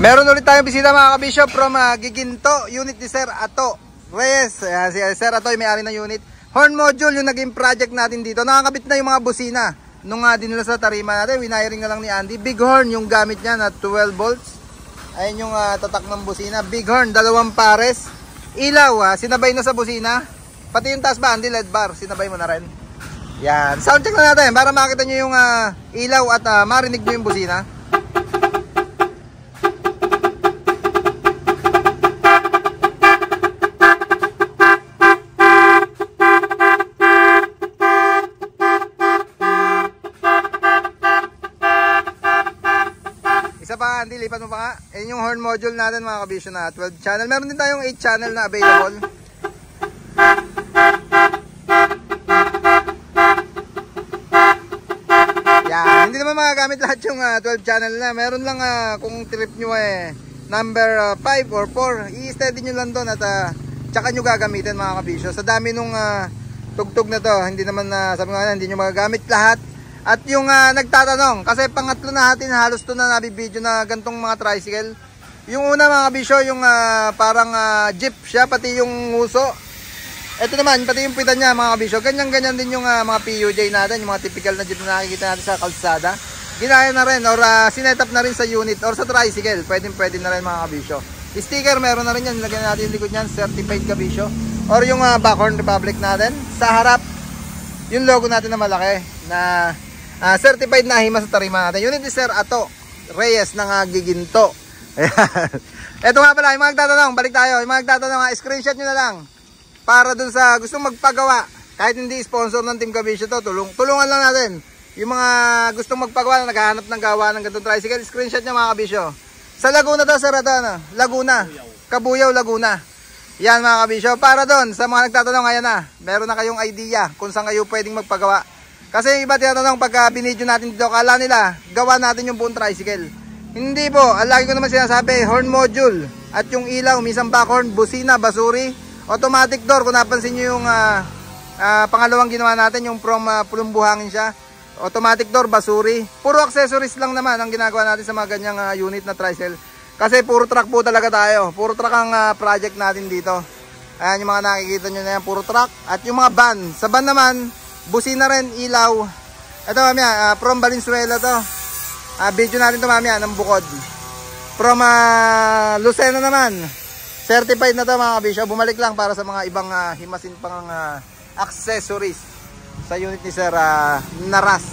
Meron ulit tayong bisita mga kabisyo from Giginto, unit ni Sir Ato Reyes. Si Sir Ato yung may-ari ng unit. Horn module yung naging project natin dito. Nakakabit na yung mga busina. Nung dinila sa tarima natin, winiring na lang ni Andy. Big horn yung gamit niya na 12 volts. Ayun yung tatak ng busina. Big horn, 2 pares. Ilaw, sinabay na sa busina. Pati yung taas ba, Andy, LED bar, sinabay mo na rin. Yan, sound check na natin para makita nyo yung ilaw at marinig nyo yung busina. Isa pa, Andy, lipat mo pa nga. Yan yung horn module natin mga kabisyo na 12 channel. Meron din tayong 8 channel na available. Yan, hindi naman magagamit lahat yung 12 channel na. Meron lang kung trip nyo number 5 or 4, i-steady nyo lang doon at tsaka nyo gagamitin mga kabisyo. Sa dami nung tugtog na to, hindi naman sabi nga hindi nyo magagamit lahat. At yung nagtatanong, kasi pangatlo na natin halos to na nabibideo na gantong mga tricycle. Yung una mga kabisyo, yung parang jeep siya, pati yung nguso. Ito naman, pati yung pitan niya mga kabisyo. Ganyan-ganyan din yung mga PUJ natin, yung mga typical na jeep na nakikita natin sa kalsada. Ginaya na rin or sinet up na rin sa unit or sa tricycle. Pwede na rin mga kabisyo. Sticker meron na rin yan, nilagyan natin yung likod niyan, certified kabisyo. Or yung Backhorn Republic natin. Sa harap, yung logo natin na malaki na certified na hima sa tarima natin. Unit ni Sir Ato Reyes ng Giginto. Ito nga pala, yung mga nagtatanong, balik tayo. Yung mga nagtatanong, screenshot nyo na lang para dun sa gustong magpagawa. Kahit hindi sponsor ng Team Kabisyo to, tulungan lang natin. Yung mga gustong magpagawa na naghahanap ng gawa ng gantong tricycle, screenshot nyo mga kabisyo. Sa Laguna to, Sir Ato, Laguna, Kabuyaw, Laguna. Yan mga kabisyo, para dun sa mga nagtatanong, ayan na, meron na kayong idea kung saan kayo pwedeng magpagawa. Kasi yung iba tinatanong pagka binidyo natin dito, kala nila gawa natin yung buong tricycle. Hindi po, lagi ko naman sinasabi, horn module at yung ilaw, minsan backhorn, busina, basuri, automatic door. Kung napansin nyo yung pangalawang ginawa natin, yung from pulumbuhangin siya, automatic door, basuri. Puro accessories lang naman ang ginagawa natin sa mga ganyang unit na tricycle. Kasi puro truck po talaga tayo, puro truck ang project natin dito. Ayan yung mga nakikita nyo na yan, puro truck. At yung mga van, sa van naman, busina rin, ilaw. Ito mamaya, from Valenzuela to. Video natin to mamaya ng bukod. From Lucena naman, certified na to mga kabisyo. Bumalik lang para sa mga ibang himasin pang accessories sa unit ni Sir Naras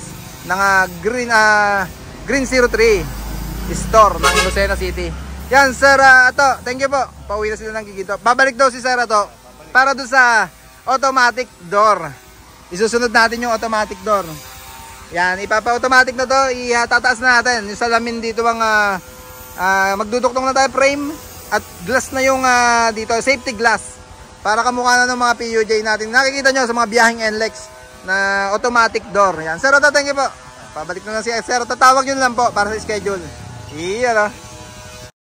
ng Green 03 store ng Lucena City. Yan Sir Ato, thank you po. Pauwi na sila ng Giginto. Babalik daw si Sir Ato para doon sa automatic door. Isusunod natin yung automatic door. Yan, ipapa-automatic na to. Itataas na natin. Yung salamin dito ang magduduktong na tayo frame. At glass na yung dito, safety glass. Para kamukha na ng mga PUJ natin. Nakikita nyo sa mga biyaheng NLEX na automatic door. Yan, Sir Otto, thank you po. Pabalik na lang si Sir. Tatawag nyo lang po para sa schedule. Iyan